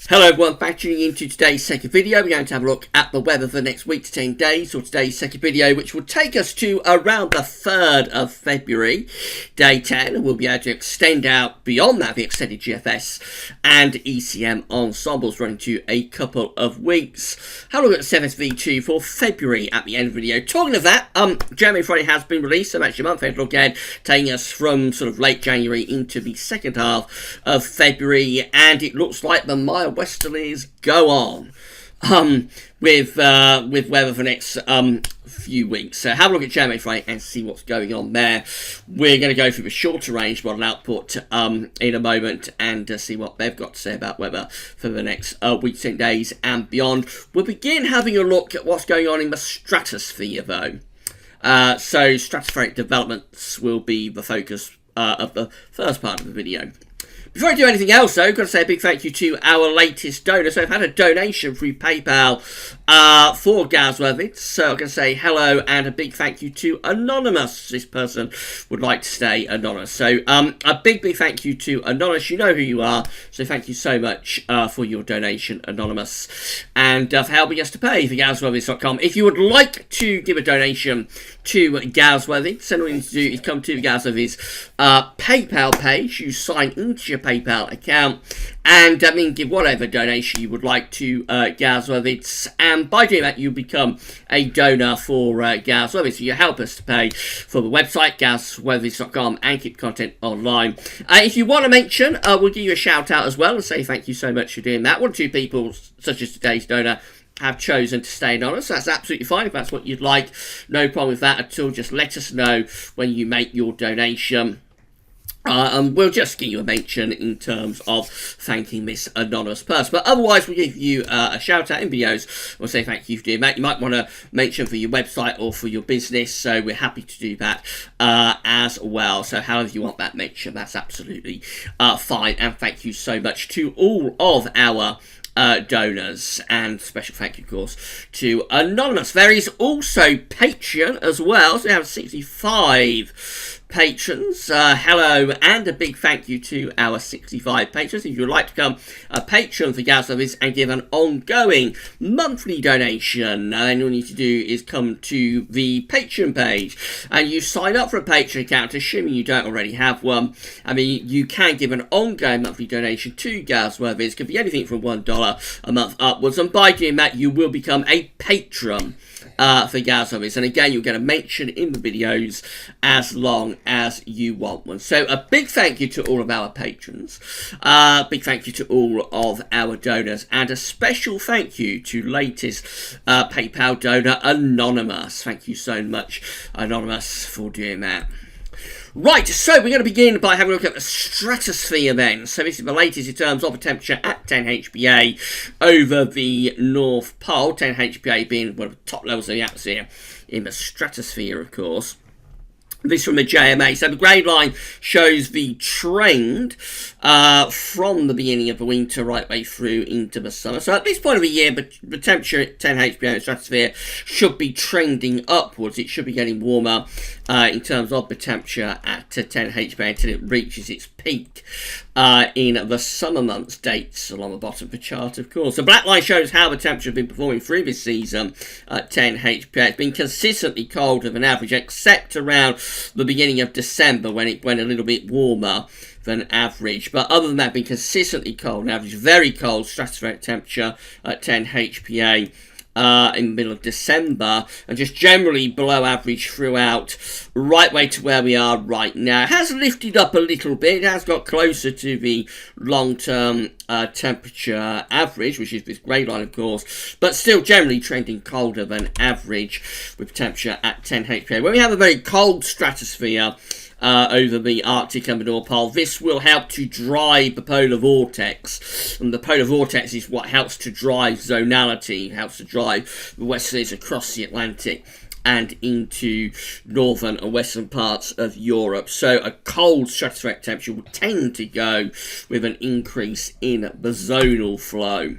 Hello everyone, back tuning into today's second video. We're going to have a look at the weather for the next week to 10 days, or today's second video, which will take us to around the 3rd of February, day 10, and we'll be able to extend out beyond that the extended GFS and ECM ensembles running to a couple of weeks. Have a look at the 7th V2 for February at the end of the video. Talking of that, January Friday has been released, so actually a month ahead look ahead, taking us from sort of late January into the second half of February, and it looks like the mild Westerlies go on with weather for the next few weeks. So have a look at January Friday and see what's going on there. We're going to go through the shorter range model output in a moment and see what they've got to say about weather for the next weeks and days and beyond. We'll begin having a look at what's going on in the stratosphere though. So stratospheric developments will be the focus of the first part of the video. Before I do anything else, though, I've got to say a big thank you to our latest donor. So I've had a donation through PayPal for Westerlies. So I'm going to say hello and a big thank you to Anonymous. This person would like to stay anonymous. So a big thank you to Anonymous. You know who you are. So thank you so much for your donation, Anonymous, and for helping us to pay for Westerlies.com. If you would like to give a donation to Westerlies, send all you need to do is come to the Westerlies PayPal page. You sign into your PayPal account and give whatever donation you would like to Westerlies, and by doing that you become a donor for Westerlies, so you help us to pay for the website Westerlies.com and keep content online. If you want to mention, we'll give you a shout out as well and say thank you so much for doing that. One or two people, such as today's donor, have chosen to stay anonymous. That's absolutely fine if that's what you'd like. No problem with that at all. Just let us know when you make your donation. And we'll just give you a mention in terms of thanking this anonymous person. But otherwise, we'll give you a shout out in videos. We'll say thank you for doing that. You might want to mention for your website or for your business, so we're happy to do that as well. So however you want that mention, that's absolutely fine. And thank you so much to all of our donors, and special thank you of course to Anonymous. There is also Patreon as well, so we have 65 patrons. Hello and a big thank you to our 65 patrons. If you'd like to become a patron for Westerlies and give an ongoing monthly donation, then all you need to do is come to the Patreon page and you sign up for a Patreon account, assuming you don't already have one. You can give an ongoing monthly donation to Westerlies. Could be anything from $1 a month upwards, and by doing that you will become a patron for Westerlies, and again you'll get a mention in the videos as long as you want one. So a big thank you to all of our patrons, big thank you to all of our donors, and a special thank you to latest PayPal donor Anonymous. Thank you so much, Anonymous, for doing that. Right, so we're going to begin by having a look at the stratosphere then. So this is the latest in terms of the temperature at 10 HPA over the North Pole, 10 HPA being one of the top levels of the atmosphere in the stratosphere, of course. This from the JMA. So the grey line shows the trend from the beginning of the winter right way through into the summer. So at this point of the year, the temperature at 10 HPA in the stratosphere should be trending upwards. It should be getting warmer in terms of the temperature at 10 HPA until it reaches its peak in the summer months. Dates along the bottom of the chart, of course. The black line shows how the temperature has been performing through this season at 10 HPA. It's been consistently colder than average, except around the beginning of December when it went a little bit warmer than average. But other than that, been consistently cold on average. Very cold stratospheric temperature at 10 HPA in the middle of December, and just generally below average throughout, right way to where we are right now. It has lifted up a little bit. It has got closer to the long-term temperature average, which is this grey line, of course, but still generally trending colder than average with temperature at 10 HPA. When we have a very cold stratosphere over the Arctic and the North Pole, this will help to drive the polar vortex, and the polar vortex is what helps to drive zonality, helps to drive the westerlies across the Atlantic and into northern and western parts of Europe. So a cold stratospheric temperature will tend to go with an increase in the zonal flow.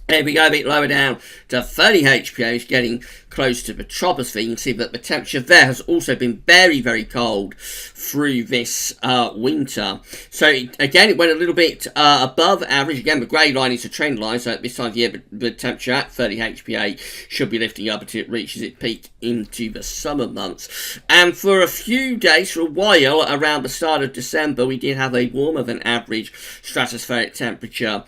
There we go, a bit lower down to 30 HPA, it's getting close to the troposphere. You can see that the temperature there has also been very, very cold through this winter. So again, it went a little bit above average. Again, the grey line is a trend line, so at this time of year, the temperature at 30 HPA should be lifting up until it reaches its peak into the summer months. And for a few days, for a while, around the start of December, we did have a warmer than average stratospheric temperature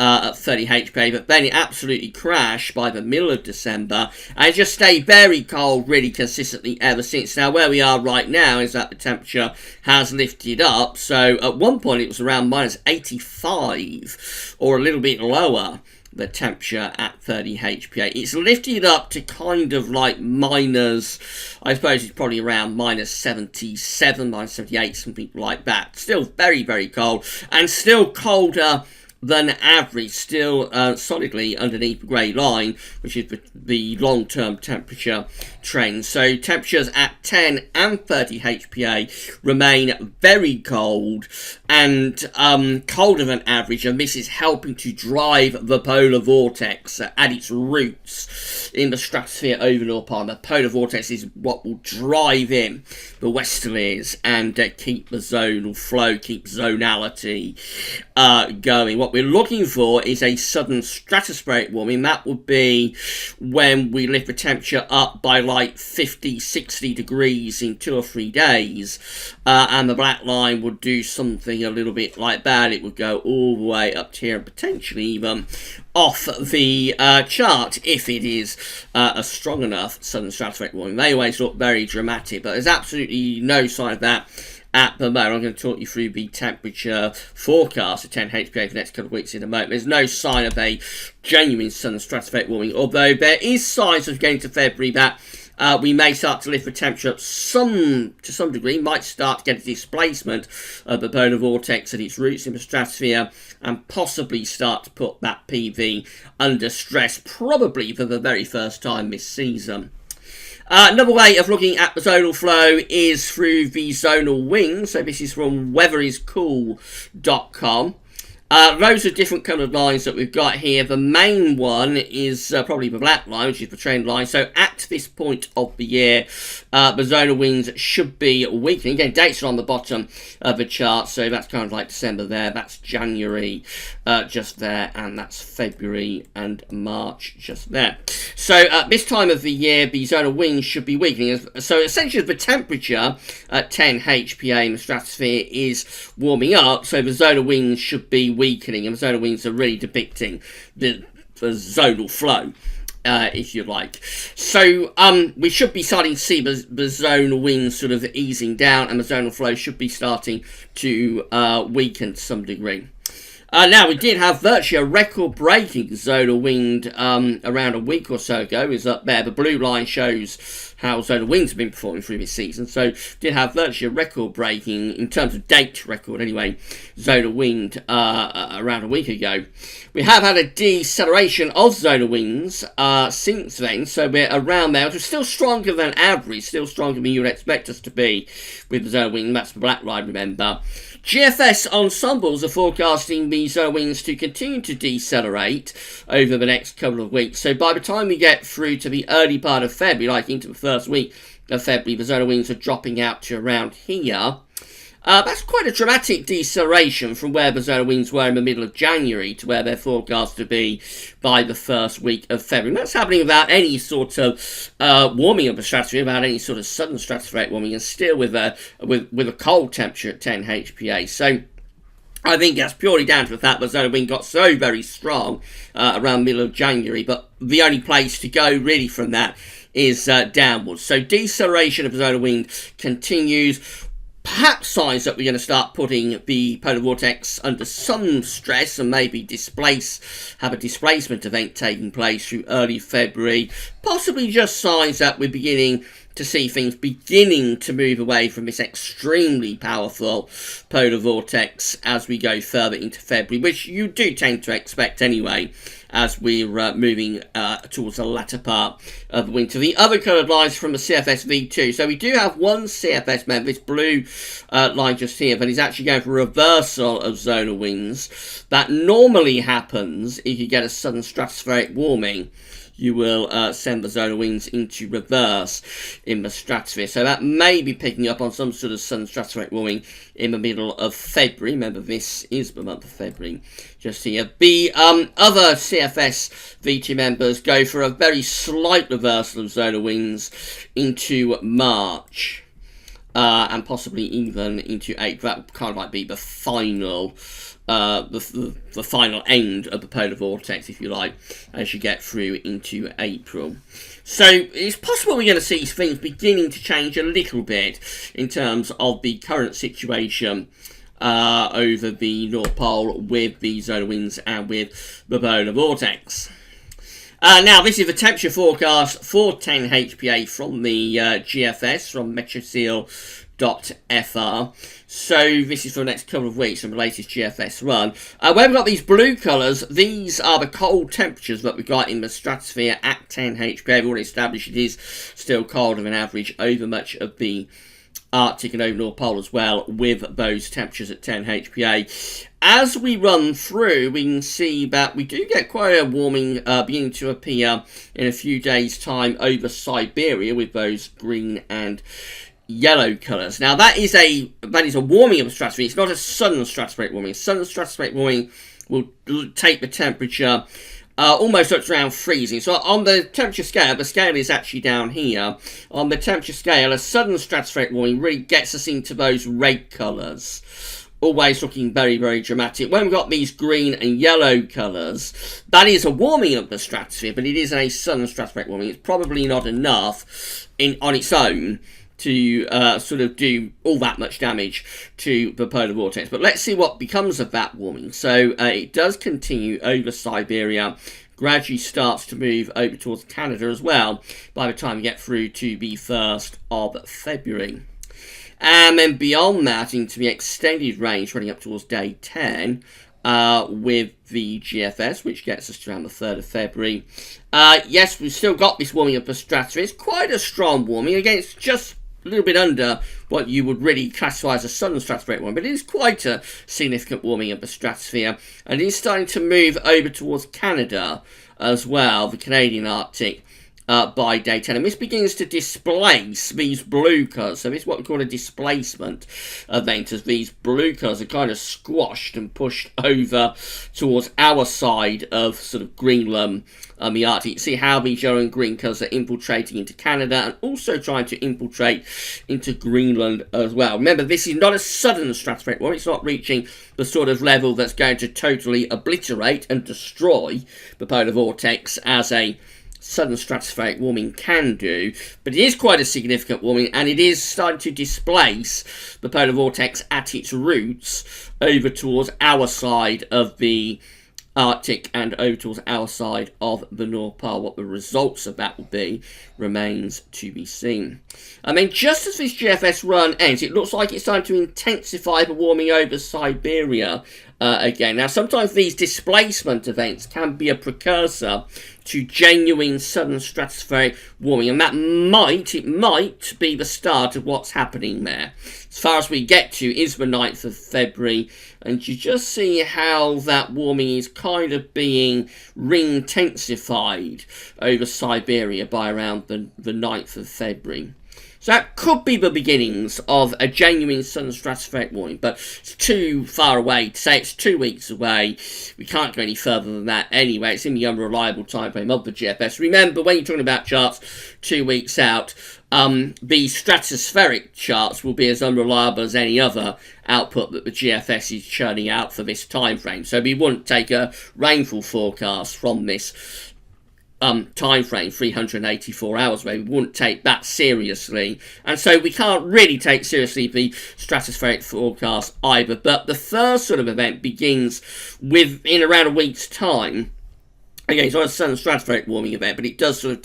at 30 HPA, but then it absolutely crashed by the middle of December and it just stayed very cold really consistently ever since. Now where we are right now is that the temperature has lifted up, so at one point it was around minus 85 or a little bit lower, the temperature at 30 HPA. It's lifted up to kind of like minus, I suppose it's probably around minus 77, minus 78, something like that. Still very, very cold and still colder than average, still solidly underneath the grey line, which is the long-term temperature trend. So temperatures at 10 and 30 HPA remain very cold and colder than average, and this is helping to drive the polar vortex at its roots in the stratosphere over North Pole. The polar vortex is what will drive in the westerlies and keep the zonal flow, keep zonality going. What we're looking for is a sudden stratospheric warming. That would be when we lift the temperature up by like 50, 60 degrees in 2 or 3 days, and the black line would do something a little bit like that. It would go all the way up to here and potentially even off the chart if it is a strong enough sudden stratospheric warming. They always look very dramatic, but there's absolutely no sign of that at the moment. I'm going to talk you through the temperature forecast at 10 HPA for the next couple of weeks in a moment. There's no sign of a genuine sudden stratospheric warming, although there is signs of getting to February that we may start to lift the temperature up to some degree, might start to get a displacement of the polar vortex at its roots in the stratosphere and possibly start to put that PV under stress, probably for the very first time this season. Another way of looking at the zonal flow is through the zonal wings. So this is from weatheriscool.com. Those are different coloured lines that we've got here. The main one is probably the black line, which is the trend line. So at this point of the year, the zonal winds should be weakening. Again, dates are on the bottom of the chart, so that's kind of like December there. That's January just there, and that's February and March just there. So at this time of the year, the zonal winds should be weakening. So essentially, the temperature at 10 HPA in the stratosphere is warming up, so the zonal winds should be weakening, and the zonal winds are really depicting the zonal flow, if you like. So we should be starting to see the zonal winds sort of easing down, and the zonal flow should be starting to weaken to some degree. Now, we did have virtually a record-breaking zonal wind around a week or so ago. Is up there. The blue line shows how zonal winds have been performing through this season. So, did have virtually a record-breaking, in terms of date record anyway, zonal wind around a week ago. We have had a deceleration of zonal winds since then. So, we're around there. We're still stronger than average, still stronger than you would expect us to be with the zonal wind. That's the black line, remember. GFS ensembles are forecasting the zonal winds to continue to decelerate over the next couple of weeks. So by the time we get through to the early part of February, like into the first week of February, the zonal winds are dropping out to around here. That's quite a dramatic deceleration from where the zonal winds were in the middle of January to where they're forecast to be by the first week of February. And that's happening without any sort of warming of the stratosphere, without any sort of sudden stratospheric warming, and still with a cold temperature at 10 HPA. So I think that's purely down to the fact that the zonal wind got so very strong around the middle of January, but the only place to go really from that is downwards. So deceleration of the zonal wind continues. Perhaps signs that we're going to start putting the polar vortex under some stress and maybe have a displacement event taking place through early February, possibly just signs that we're beginning to see things beginning to move away from this extremely powerful polar vortex as we go further into February, which you do tend to expect anyway as we're moving towards the latter part of the winter. The other coloured lines from the CFS V2. So we do have one CFS member, this blue line just here, that is actually going for a reversal of zonal winds. That normally happens if you get a sudden stratospheric warming. You will send the zonal winds into reverse in the stratosphere. So that may be picking up on some sort of sudden stratospheric warming in the middle of February. Remember, this is the month of February. Just here. The other CFS V2 members go for a very slight reversal of zonal winds into March. And possibly even into April. That kind of might be the final the final end of the polar vortex, if you like, as you get through into April. So it's possible we're going to see things beginning to change a little bit in terms of the current situation over the North Pole with the zonal winds and with the polar vortex. Now, this is the temperature forecast for 10 HPA from the GFS, from metroseal.fr. So this is for the next couple of weeks from the latest GFS run. Where we've got these blue colours, these are the cold temperatures that we've got in the stratosphere at 10 HPA. We've already established it is still colder than average over much of the Arctic and over North Pole as well, with those temperatures at 10 HPA. As we run through, we can see that we do get quite a warming beginning to appear in a few days' time over Siberia with those green and yellow colours. Now that is a warming of the stratosphere. It's not a sudden stratospheric warming. Sudden stratospheric warming will take the temperature almost up to around freezing. So on the temperature scale, the scale is actually down here. On the temperature scale, a sudden stratospheric warming really gets us into those red colours. Always looking very, very dramatic. When we've got these green and yellow colours, that is a warming of the stratosphere, but it is a sudden stratospheric warming. It's probably not enough on its own to sort of do all that much damage to the polar vortex. But let's see what becomes of that warming. So it does continue over Siberia, gradually starts to move over towards Canada as well by the time we get through to the 1st of February. And then beyond that, into the extended range running up towards day 10, with the GFS, which gets us to around the 3rd of February. Yes, we've still got this warming of the stratosphere. It's quite a strong warming. Again, it's just a little bit under what you would really classify as a sudden stratospheric warming, but it is quite a significant warming of the stratosphere, and it is starting to move over towards Canada as well, the Canadian Arctic, by day 10, and this begins to displace these blue colours. So this is what we call a displacement event, as these blue colours are kind of squashed and pushed over towards our side of sort of Greenland and the Arctic. You see how these yellow and green colours are infiltrating into Canada and also trying to infiltrate into Greenland as well. Remember, this is not a sudden stratospheric warming. It's not reaching the sort of level that's going to totally obliterate and destroy the polar vortex as a sudden stratospheric warming can do, but it is quite a significant warming, and it is starting to displace the polar vortex at its roots over towards our side of the Arctic and over towards our side of the North Pole. What the results of that will be remains to be seen. I mean, just as this GFS run ends, it looks like it's time to intensify the warming over Siberia again. Now, sometimes these displacement events can be a precursor to genuine sudden stratospheric warming, and that might be the start of what's happening there. As far as we get to is the 9th of February, and you just see how that warming is kind of being re-intensified over Siberia by around the 9th of February. So that could be the beginnings of a genuine sudden stratospheric warming, but it's too far away to say. It's 2 weeks away. We can't go any further than that anyway. It's in the unreliable time frame of the GFS. Remember, when you're talking about charts 2 weeks out, the stratospheric charts will be as unreliable as any other output that the GFS is churning out for this time frame. So we wouldn't take a rainfall forecast from this time frame, 384 hours away. We wouldn't take that seriously, and so we can't really take seriously the stratospheric forecast either. But the first sort of event begins in around a week's time, Again, it's not a southern stratospheric warming event, but it does sort of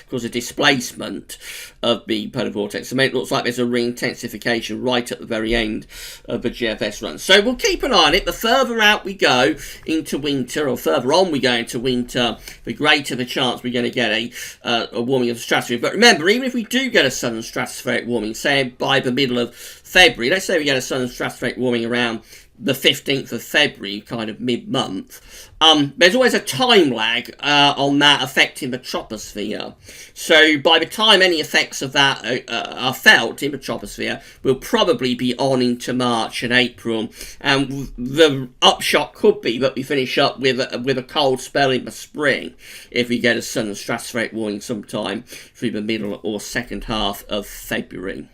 cause a displacement of the polar vortex. So it looks like there's a re-intensification right at the very end of the GFS run. So we'll keep an eye on it. The further out we go into winter, or further on we go into winter, the greater the chance we're going to get a warming of the stratosphere. But remember, even if we do get a southern stratospheric warming, say by the middle of February, let's say we get a southern stratospheric warming around the 15th of February, kind of mid-month, there's always a time lag on that affecting the troposphere. So by the time any effects of that are felt in the troposphere, we'll probably be on into March and April. And the upshot could be that we finish up with a cold spell in the spring if we get a southern stratospheric warning sometime through the middle or second half of February.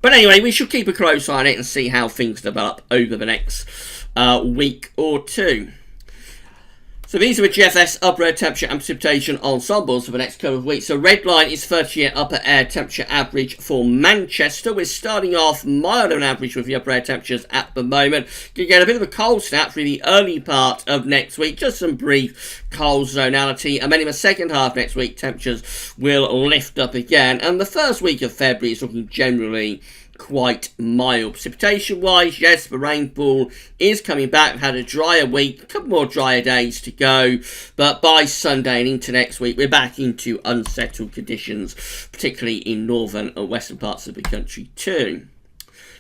But anyway, we should keep a close eye on it and see how things develop over the next week or two. So these are the GFS upper air temperature and precipitation ensembles for the next couple of weeks. So red line is 30-year upper air temperature average for Manchester. We're starting off milder than average with the upper air temperatures at the moment. You get a bit of a cold snap through the early part of next week. Just some brief cold zonality. And then in the second half next week, temperatures will lift up again. And the first week of February is looking generally quite mild. Precipitation wise, yes, the rainfall is coming back. We've had a drier week, a couple more drier days to go, but by Sunday and into next week we're back into unsettled conditions, particularly in northern and western parts of the country too.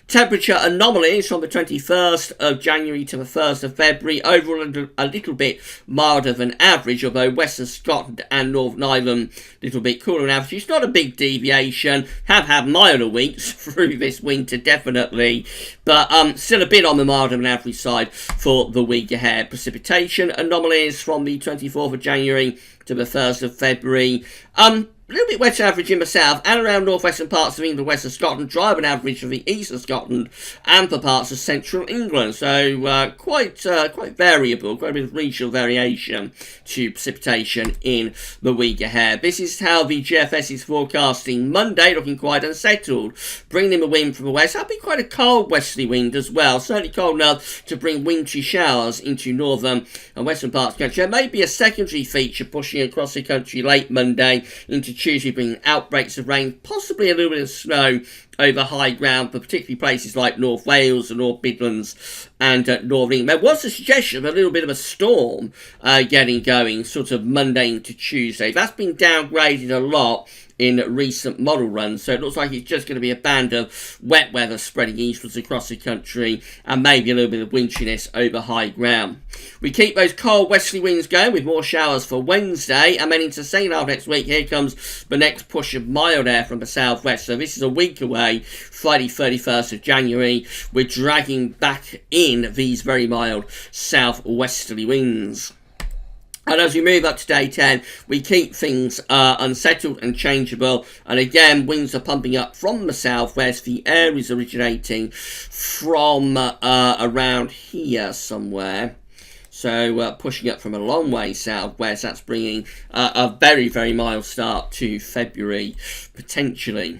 Temperature anomalies from the 21st of January to the 1st of February, overall a little bit milder than average, although Western Scotland and Northern Ireland a little bit cooler than average. It's not a big deviation. Have had milder weeks through this winter, definitely, but still a bit on the milder than average side for the week ahead. Precipitation anomalies from the 24th of January to the 1st of February. A little bit wetter average in the south and around northwestern parts of England, western Scotland, drier than average for the east of Scotland and for parts of central England. So quite variable, quite a bit of regional variation to precipitation in the week ahead. This is how the GFS is forecasting Monday, looking quite unsettled, bringing in the wind from the west. That'll be quite a cold westerly wind as well, certainly cold enough to bring wintry showers into northern and western parts of the country. There may be a secondary feature pushing across the country late Monday into Tuesday, bringing outbreaks of rain, possibly a little bit of snow over high ground, but particularly places like North Wales, the North Midlands and Northern England. There was a suggestion of a little bit of a storm getting going sort of Monday into Tuesday. That's been downgraded a lot in recent model runs, so it looks like it's just going to be a band of wet weather spreading eastwards across the country and maybe a little bit of wintriness over high ground. We keep those cold westerly winds going with more showers for Wednesday, and then into the second half next week, here comes the next push of mild air from the southwest. So this is a week away, Friday 31st of January. We're dragging back in these very mild southwesterly winds. And as we move up to day 10, we keep things unsettled and changeable. And again, winds are pumping up from the southwest. The air is originating from around here somewhere. So pushing up from a long way southwest. That's bringing a very, very mild start to February, potentially.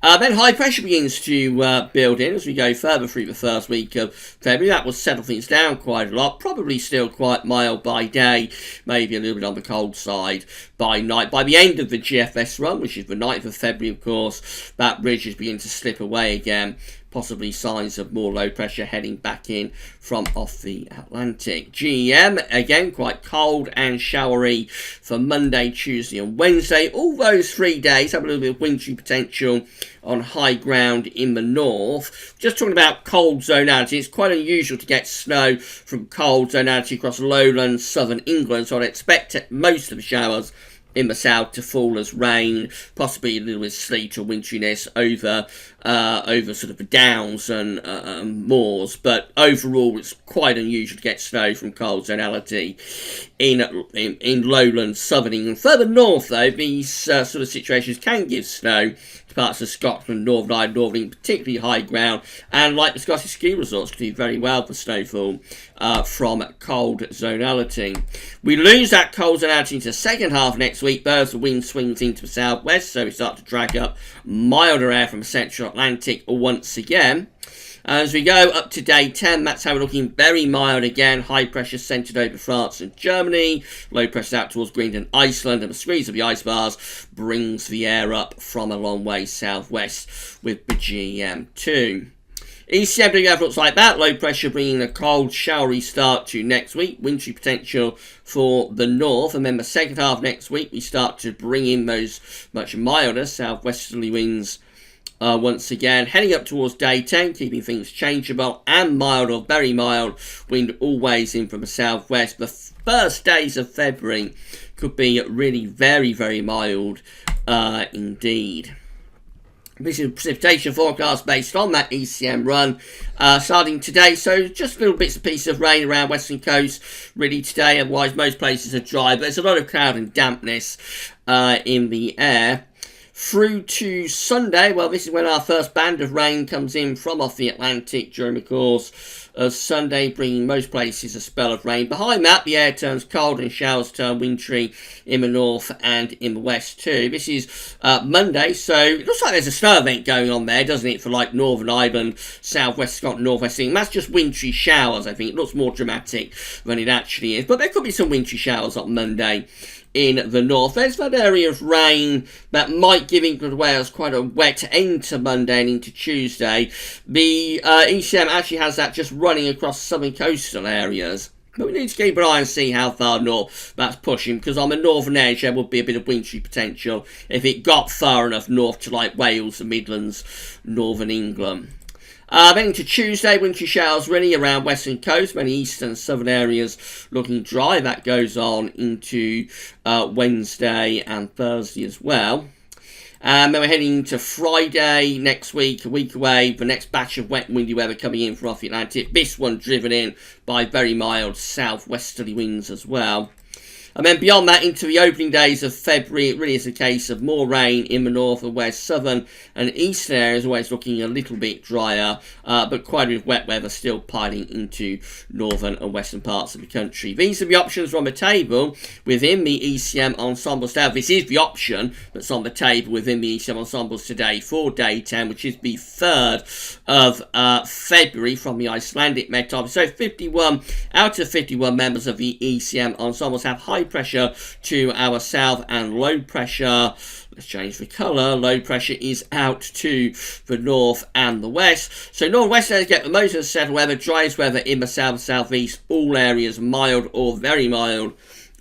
Then high pressure begins to build in as we go further through the first week of February. That will settle things down quite a lot. Probably still quite mild by day, maybe a little bit on the cold side by night. By the end of the GFS run, which is the 9th of February, of course, that ridge is beginning to slip away again. Possibly signs of more low pressure heading back in from off the Atlantic. GEM, again, quite cold and showery for Monday, Tuesday and Wednesday. All those 3 days have a little bit of wintry potential on high ground in the north. Just talking about cold zonality, it's quite unusual to get snow from cold zonality across lowland southern England, so I'd expect most of the showers in the south to fall as rain, possibly a little bit of sleet or wintriness over sort of the downs and moors, but overall it's quite unusual to get snow from cold zonality in lowland southern England. Further north though, these sort of situations can give snow to parts of Scotland, Northern Ireland, Northern England, particularly high ground, and like the Scottish ski resorts can do very well for snowfall from cold zonality. We lose that cold zonality into the second half next week, though, as the wind swings into the southwest, so we start to drag up milder air from the central Atlantic once again. As we go up to day 10, that's how we're looking very mild again. High pressure centred over France and Germany. Low pressure out towards Greenland, Iceland, and the squeeze of the ice bars brings the air up from a long way southwest with the GM2. ECM doing over looks like that. Low pressure bringing a cold, showery start to next week. Wintry potential for the north. And then the second half next week, we start to bring in those much milder southwesterly winds once again. Heading up towards day 10, keeping things changeable and mild or very mild. Wind always in from the southwest. The first days of February could be really very, very mild indeed. This is a precipitation forecast based on that ECM run starting today. So just little bits and pieces of rain around western coast really today. Otherwise most places are dry. But there's a lot of cloud and dampness in the air. Through to Sunday, well, this is when our first band of rain comes in from off the Atlantic during the course of Sunday, bringing most places a spell of rain. Behind that, the air turns cold and showers turn wintry in the north and in the west too. This is Monday, so it looks like there's a snow event going on there, doesn't it, for like Northern Ireland, Southwest Scotland, Northwest England. That's just wintry showers, I think. It looks more dramatic than it actually is, but there could be some wintry showers on Monday in the north. There's that area of rain that might give England Wales quite a wet end to Monday and into Tuesday. The ECM actually has that just running across southern coastal areas. But we need to keep an eye and see how far north that's pushing, because on the northern edge there would be a bit of wintry potential if it got far enough north to like Wales, the Midlands, northern England. Then into Tuesday, wintry showers really around western coast, many eastern and southern areas looking dry. That goes on into Wednesday and Thursday as well. And then we're heading to Friday next week, a week away, the next batch of wet and windy weather coming in from off the Atlantic. This one driven in by very mild southwesterly winds as well. And then beyond that, into the opening days of February, it really is a case of more rain in the north and west, southern and eastern areas, always looking a little bit drier, but quite a bit of wet weather still piling into northern and western parts of the country. These are the options on the table within the ECM ensembles. Now, this is the option that's on the table within the ECM ensembles today for day 10, which is the 3rd of February from the Icelandic Met Office. So 51 out of 51 members of the ECM ensembles have high pressure to our south and low pressure, let's change the colour, low pressure is out to the north and the west. So north-west areas get the most of the settled weather, driest weather in the south and southeast, all areas mild or very mild,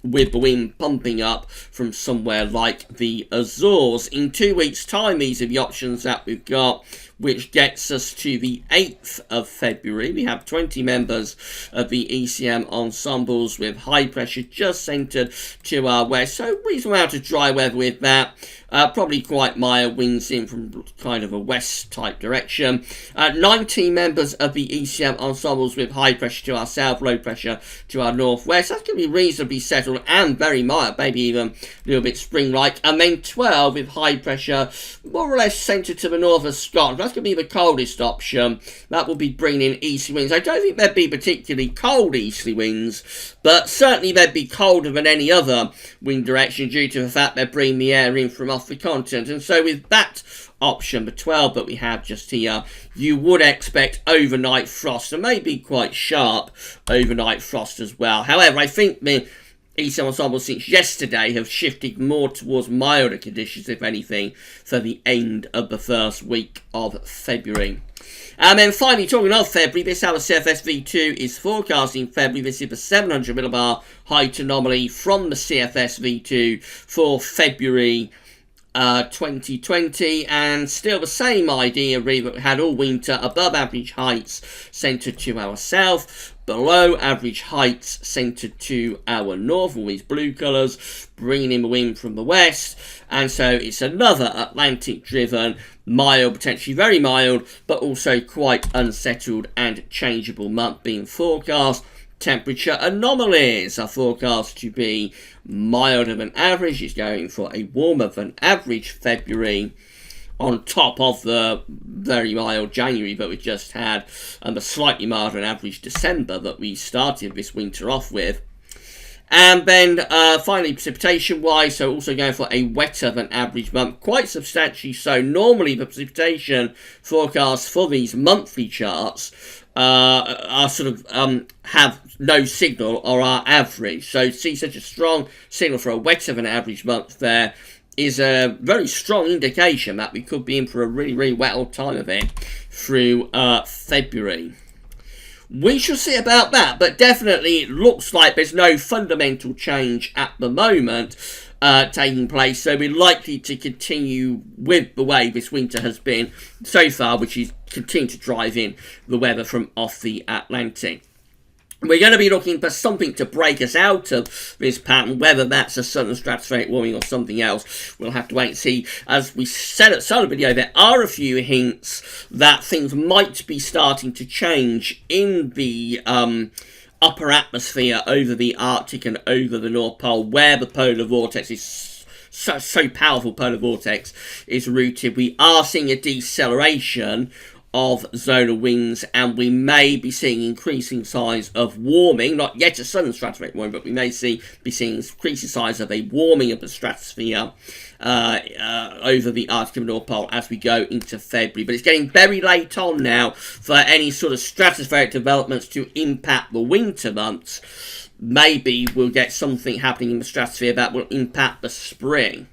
with the wind pumping up from somewhere like the Azores. In 2 weeks' time, these are the options that we've got, which gets us to the 8th of February. We have 20 members of the ECM ensembles with high pressure just centred to our west. So reasonable amount of dry weather with that. Probably quite mild winds in from kind of a west type direction. 19 members of the ECM ensembles with high pressure to our south, low pressure to our northwest. That's going to be reasonably settled and very mild, maybe even a little bit spring-like. And then 12 with high pressure, more or less centred to the north of Scotland. That's going to be the coldest option. That will be bringing in easterly winds. I don't think there'd be particularly cold easterly winds, but certainly they'd be colder than any other wind direction due to the fact they're bringing the air in from off the continent. And so with that option, the 12 that we have just here, you would expect overnight frost, and maybe quite sharp overnight frost as well. However, I think the ECM ensembles since yesterday have shifted more towards milder conditions, if anything, for the end of the first week of February. And then finally, talking of February, this is how the CFS V2 is forecasting February. This is the 700 millibar height anomaly from the CFS V2 for February 2020, and still the same idea really that we had all winter. Above average heights centred to our south, below average heights centred to our north, all these blue colours bringing in the wind from the west. And so it's another Atlantic driven, mild, potentially very mild, but also quite unsettled and changeable month being forecast. Temperature anomalies are forecast to be milder than average. It's going for a warmer than average February on top of the very mild January that we just had, and the slightly milder than average December that we started this winter off with. And then finally, precipitation-wise, so also going for a wetter than average month, quite substantially so. Normally, the precipitation forecasts for these monthly charts are sort of have no signal or are average. So to see such a strong signal for a wetter than average month there is a very strong indication that we could be in for a really, really wet old time of it through February. We shall see about that, but definitely it looks like there's no fundamental change at the moment taking place, so we're likely to continue with the way this winter has been so far, which is continue to drive in the weather from off the Atlantic. We're going to be looking for something to break us out of this pattern, whether that's a sudden stratospheric warming or something else. We'll have to wait and see. As we said at the start of the video, there are a few hints that things might be starting to change in the upper atmosphere over the Arctic and over the North Pole, where the polar vortex is so powerful. Polar vortex is rooted. We are seeing a deceleration of zonal winds, and we may be seeing increasing size of warming, not yet a sudden stratospheric warming, but we may be seeing increasing size of a warming of the stratosphere over the Arctic and North Pole as we go into February. But it's getting very late on now for any sort of stratospheric developments to impact the winter months. Maybe we'll get something happening in the stratosphere that will impact the spring.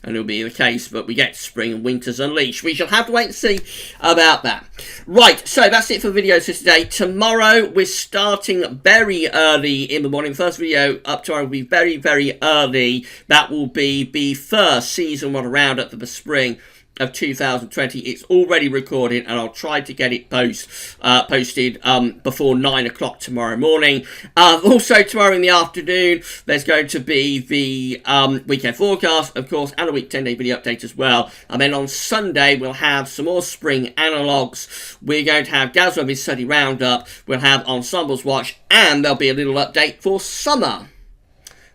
And it'll be the case that we get spring and winter's unleashed. We shall have to wait and see about that. Right, so that's it for the videos for today. Tomorrow, we're starting very early in the morning. First video up tomorrow will be very, very early. That will be the first season one roundup for the spring of 2020. It's already recorded, and I'll try to get it posted before 9 o'clock tomorrow morning. Also tomorrow in the afternoon, there's going to be the weekend forecast, of course, and a week 10-day video update as well. And then on Sunday, we'll have some more spring analogues. We're going to have Gaz Weather's Study Roundup. We'll have Ensembles Watch, and there'll be a little update for summer.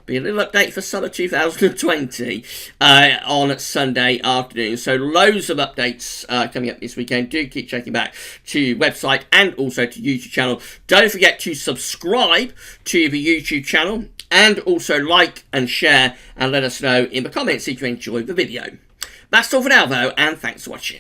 Be a little update for summer 2020 on Sunday afternoon. So loads of updates coming up this weekend. Do keep checking back to website and also to YouTube channel. Don't forget to subscribe to the YouTube channel and also like and share and let us know in the comments if you enjoyed the video. That's all for now though, and thanks for watching.